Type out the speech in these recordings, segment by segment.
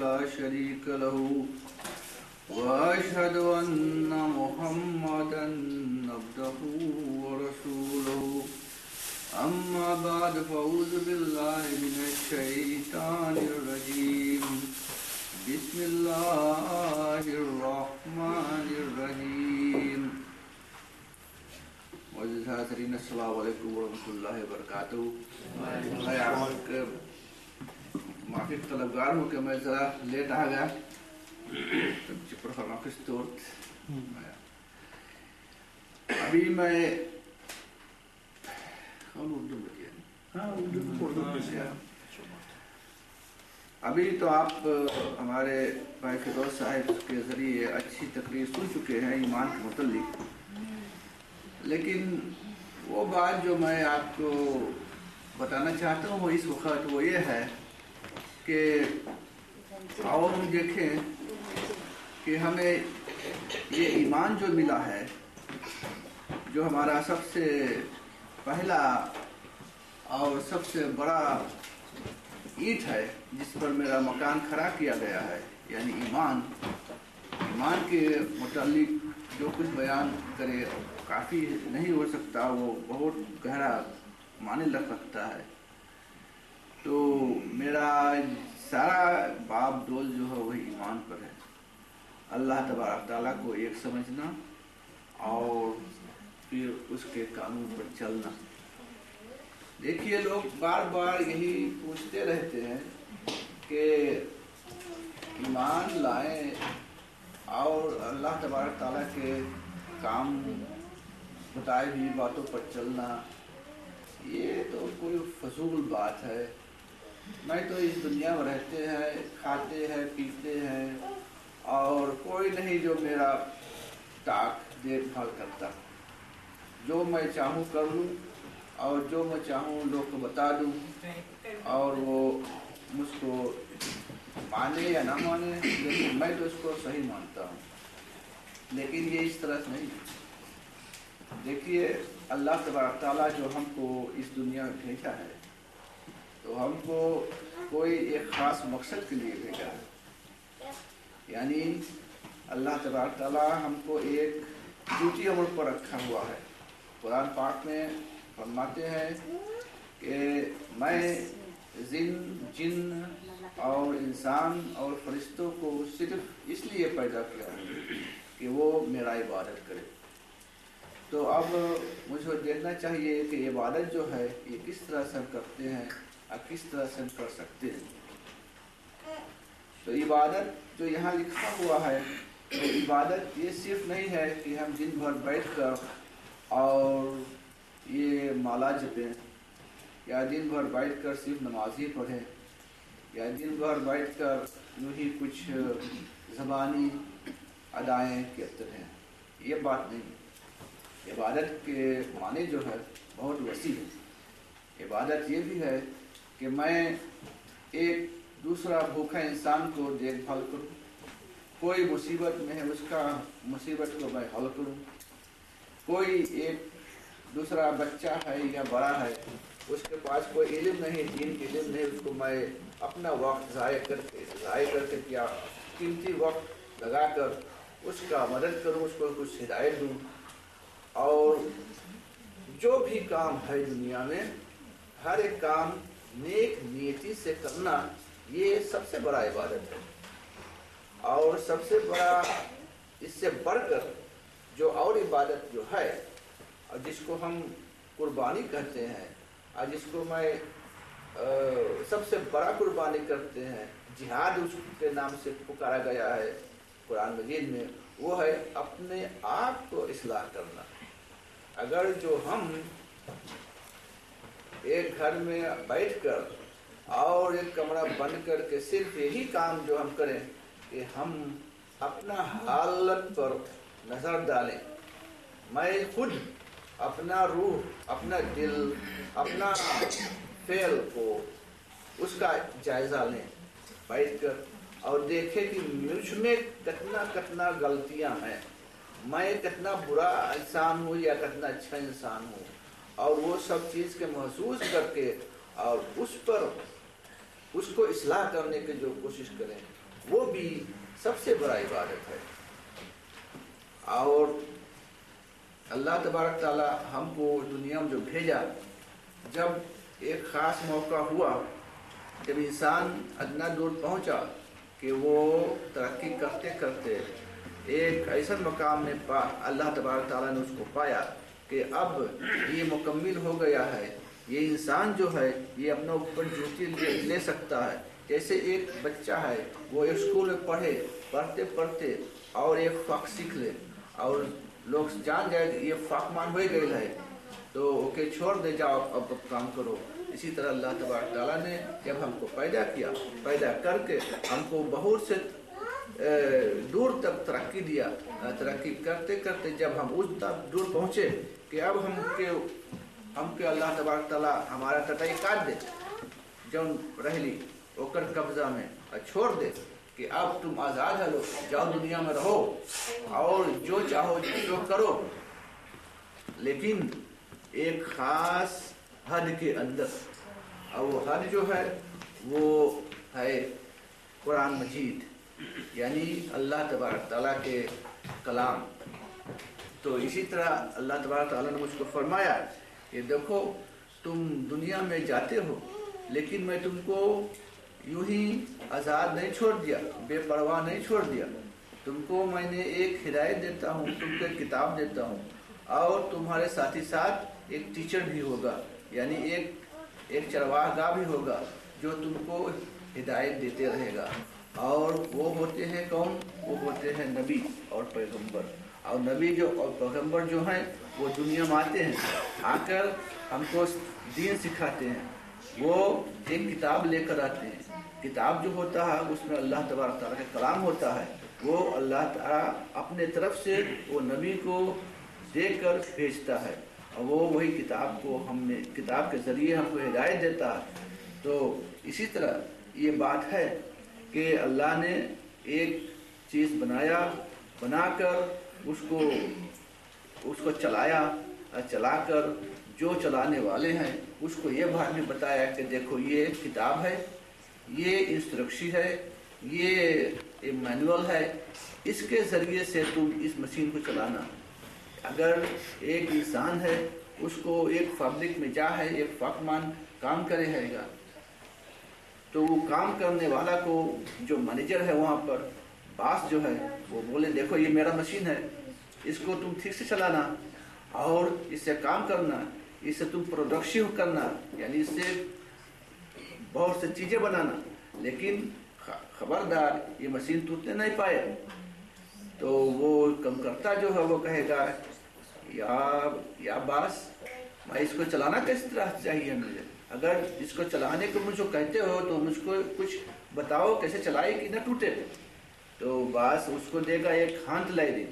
لا شريك له وأشهد أن محمدا عبده ورسوله أما بعد فأعوذ بالله من الشيطان الرجيم بسم الله الرحمن الرحيم حاضرین السلام علیکم ورحمۃ اللہ وبرکاتہ۔ میں آپ کے معافی طلبگار ہوں کہ میں ذرا لیٹ آ گیا، ابھی میں ابھی تو آپ ہمارے بھائی فیروز صاحب کے ذریعے اچھی تقریر سن چکے ہیں ایمان کے متعلق، لیکن وہ بات جو میں آپ کو بتانا چاہتا ہوں وہ اس وقت وہ یہ ہے کہ آؤ ہم دیکھیں کہ ہمیں یہ ایمان جو ملا ہے، جو ہمارا سب سے پہلا اور سب سے بڑا اینٹ ہے جس پر میرا مکان کھڑا کیا گیا ہے، یعنی ایمان کے متعلق جو کچھ بیان کرے کافی نہیں ہو سکتا، وہ بہت گہرا معنی رکھتا ہے۔ تو میرا سارا باب ڈول جو ہے وہی ایمان پر ہے، اللہ تبارک تعالیٰ کو ایک سمجھنا اور پھر اس کے قانون پر چلنا۔ دیکھیے لوگ بار بار یہی پوچھتے رہتے ہیں کہ ایمان لائیں اور اللہ تبارک تعالیٰ کے کام بتائے ہوئی باتوں پر چلنا، یہ تو کوئی فضول بات ہے۔ میں تو اس دنیا میں رہتے ہیں، کھاتے ہیں، پیتے ہیں، اور کوئی نہیں جو میرا دیکھ بھال کرتا۔ جو میں چاہوں کر لوں اور جو میں چاہوں لوگ کو بتا دوں، اور وہ مجھ کو مانے یا نہ مانے، لیکن میں تو اس کو صحیح مانتا ہوں۔ لیکن یہ اس طرح سے نہیں۔ دیکھیے اللہ تبارک تعالیٰ جو ہم کو اس دنیا میں بھیجا ہے تو ہم کو کوئی ایک خاص مقصد کے لیے بھیجا ہے، یعنی اللہ تبارک تعالیٰ ہم کو ایک ڈیوٹی عمل پر رکھا ہوا ہے۔ قرآن پاک میں فرماتے ہیں کہ میں جن اور انسان اور فرشتوں کو صرف اس لیے پیدا کیا ہے کہ وہ میرا عبادت کرے۔ تو اب مجھے دیکھنا چاہیے کہ عبادت جو ہے یہ کس طرح سے ہم کرتے ہیں اور کس طرح سے ہم کر سکتے ہیں۔ تو عبادت جو یہاں لکھا ہوا ہے، تو عبادت یہ صرف نہیں ہے کہ ہم دن بھر بیٹھ کر اور یہ مالا جپیں، یا دن بھر بیٹھ کر صرف نماز ہی پڑھیں، یا دن بھر بیٹھ کر یوں ہی کچھ زبانی ادائیں کرتے ہیں۔ یہ بات نہیں۔ عبادت کے معنی جو ہے بہت وسیع ہے۔ عبادت یہ بھی ہے کہ میں ایک دوسرا بھوکا انسان کو دیکھ بھال کروں، کوئی مصیبت میں ہے اس کا مصیبت کو میں حل کروں، کوئی ایک دوسرا بچہ ہے یا بڑا ہے اس کے پاس کوئی علم نہیں، دین کی علم نہیں، اس کو میں اپنا وقت ضائع کر کے کیا قیمتی وقت لگا کر اس کا مدد کروں، اس کو کچھ ہدایت دوں۔ اور جو بھی کام ہے دنیا میں ہر ایک کام نیک نیتی سے کرنا، یہ سب سے بڑا عبادت ہے۔ اور سب سے بڑا اس سے بڑھ کر جو اور عبادت جو ہے اور جس کو ہم قربانی کہتے ہیں، اور جس کو میں سب سے بڑا قربانی کرتے ہیں، جہاد اس کے نام سے پکارا گیا ہے قرآن مجید میں، وہ ہے اپنے آپ کو اصلاح کرنا۔ اگر جو ہم ایک گھر میں بیٹھ کر اور ایک کمرہ بند کر کے صرف یہی کام جو ہم کریں کہ ہم اپنا حالت پر نظر ڈالیں، میں خود اپنا روح، اپنا دل، اپنا فعل کو اس کا جائزہ لیں بیٹھ کر، اور دیکھیں کہ مجھ میں کتنا غلطیاں ہیں، میں کتنا برا انسان ہوں یا کتنا اچھا انسان ہوں، اور وہ سب چیز کے محسوس کر کے اور اس پر اس کو اصلاح کرنے کی جو کوشش کریں، وہ بھی سب سے بڑا عبادت ہے۔ اور اللہ تبارک تعالی ہم کو دنیا میں جو بھیجا، جب ایک خاص موقع ہوا، جب انسان ادنا دور پہنچا کہ وہ ترقی کرتے کرتے ایک ایسا مقام میں اللہ تبارک تعالیٰ نے اس کو پایا کہ اب یہ مکمل ہو گیا ہے، یہ انسان جو ہے یہ اپنا اوپر ڈیوٹی لے سکتا ہے۔ جیسے ایک بچہ ہے، وہ ایک اسکول میں پڑھتے پڑھتے اور ایک فق سیکھ لے اور لوگ جان جائے کہ یہ فق مان ہوئے گئے ہے تو اوکے چھوڑ دے، جاؤ اب کام کرو۔ اسی طرح اللہ تبارک تعالیٰ نے جب ہم کو پیدا کیا، پیدا کر کے ہم کو بہت سے دور تک ترقی دیا، ترقی کرتے کرتے جب ہم اس تک دور پہنچے کہ اب ہم کے اللہ تبارک تعالیٰ ہمارا ٹٹائی کاٹ دے، جون رہلی اوکر قبضہ میں چھوڑ دے کہ اب تم آزاد ہو، جاؤ دنیا میں رہو اور جو چاہو جو کرو، لیکن ایک خاص حد کے اندر۔ اور وہ حد جو ہے وہ ہے قرآن مجید، یعنی اللہ تبارک تعالیٰ کے کلام۔ تو اسی طرح اللہ تبارک تعالیٰ نے مجھ کو فرمایا کہ دیکھو تم دنیا میں جاتے ہو، لیکن میں تم کو یوں ہی آزاد نہیں چھوڑ دیا، بے پرواہ نہیں چھوڑ دیا۔ تم کو میں نے ایک ہدایت دیتا ہوں، تم کو ایک کتاب دیتا ہوں، اور تمہارے ساتھی ساتھ ایک ٹیچر بھی ہوگا، یعنی ایک چرواہ گاہ بھی ہوگا جو تم کو ہدایت دیتے رہے گا۔ اور وہ ہوتے ہیں کون؟ وہ ہوتے ہیں نبی اور پیغمبر۔ اور نبی اور پیغمبر جو ہیں وہ دنیا میں آتے ہیں، آ کر ہم کو دین سکھاتے ہیں۔ وہ ایک کتاب لے کر آتے ہیں، کتاب جو ہوتا ہے اس میں اللہ تبارک تعالیٰ کا کلام ہوتا ہے، وہ اللہ تعالیٰ اپنے طرف سے وہ نبی کو دے کر بھیجتا ہے، اور وہ وہی کتاب کے ذریعے ہم کو ہدایت دیتا ہے۔ تو اسی طرح یہ بات ہے کہ اللہ نے ایک چیز بنا کر اس کو چلا کر جو چلانے والے ہیں اس کو یہ بات بھی بتایا کہ دیکھو یہ کتاب ہے، یہ انسٹرکشن ہے، یہ مینول ہے، اس کے ذریعے سے تم اس مشین کو چلانا۔ اگر ایک انسان ہے، اس کو ایک پبلک میں ایک فقمان کام کرے ہے گا، تو وہ کام کرنے والا کو جو مینیجر ہے وہاں پر باس جو ہے وہ بولے دیکھو یہ میرا مشین ہے، اس کو تم ٹھیک سے چلانا اور اس سے کام کرنا، اس سے تم پروڈکشن کرنا، یعنی اس سے بہت سے چیزیں بنانا، لیکن خبردار یہ مشین ٹوٹنے نہیں پائے۔ تو وہ کم کرتا جو ہے وہ کہے گا یا باس میں اس کو چلانا کس طرح چاہیے مجھے، اگر اس کو چلانے کو مجھ کو کہتے ہو تو مجھ کو کچھ بتاؤ کیسے چلائے کہ نہ ٹوٹے۔ تو باس اس کو دے گا ایک ہاتھ لے دے،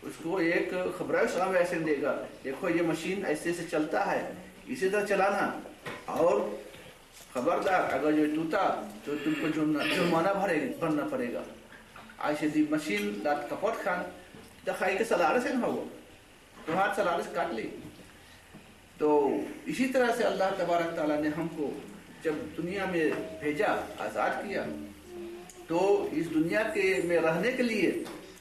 اس کو ایک خبر سام ایسے دے گا، دیکھو یہ مشین ایسے سے چلتا ہے، اسی طرح چلانا، اور خبردار اگر یہ ٹوٹا تو تم کو جرمانہ بھرنا پڑے گا۔ ایسے دی مشین لات کپوٹ خان دکھائی کے سلارے سے نہ ہو تو ہاتھ سلارے سے کاٹ لی۔ تو اسی طرح سے اللہ تبارک تعالیٰ نے ہم کو جب دنیا میں بھیجا، آزاد کیا، تو اس دنیا میں رہنے کے لیے،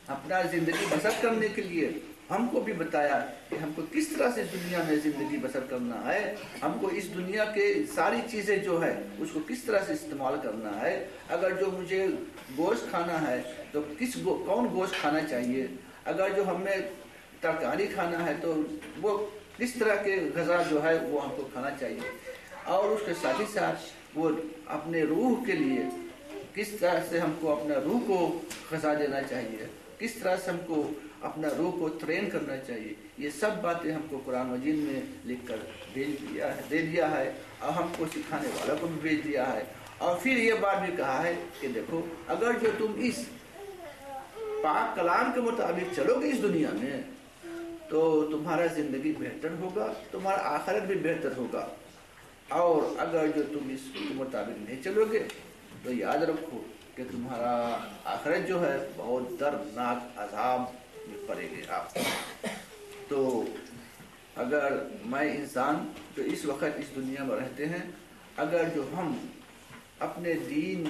اپنا زندگی بسر کرنے کے لیے ہم کو بھی بتایا کہ ہم کو کس طرح سے دنیا میں زندگی بسر کرنا ہے، ہم کو اس دنیا کے ساری چیزیں جو ہے اس کو کس طرح سے استعمال کرنا ہے۔ اگر جو مجھے گوشت کھانا ہے تو کون گوشت کھانا چاہیے، اگر جو ہمیں ترکاری کھانا ہے تو وہ کس طرح کے غذا جو ہے وہ ہم کو کھانا چاہیے، اور اس کے ساتھ ہی ساتھ وہ اپنے روح کے لیے کس طرح سے ہم کو اپنا روح کو غذا دینا چاہیے، کس طرح سے ہم کو اپنا روح کو ٹرین کرنا چاہیے۔ یہ سب باتیں ہم کو قرآن مجید میں لکھ کر دے دیا ہے، اور ہم کو سکھانے والوں کو بھی بھیج دیا ہے۔ اور پھر یہ بات بھی کہا ہے کہ دیکھو اگر جو تم اس پاک کلام کے مطابق چلو گے اس دنیا میں تو تمہارا زندگی بہتر ہوگا، تمہارا آخرت بھی بہتر ہوگا، اور اگر جو تم اس کے مطابق نہیں چلو گے تو یاد رکھو کہ تمہارا آخرت جو ہے بہت دردناک عذاب میں پڑے گے آپ۔ تو اگر میں انسان جو اس وقت اس دنیا میں رہتے ہیں، اگر جو ہم اپنے دین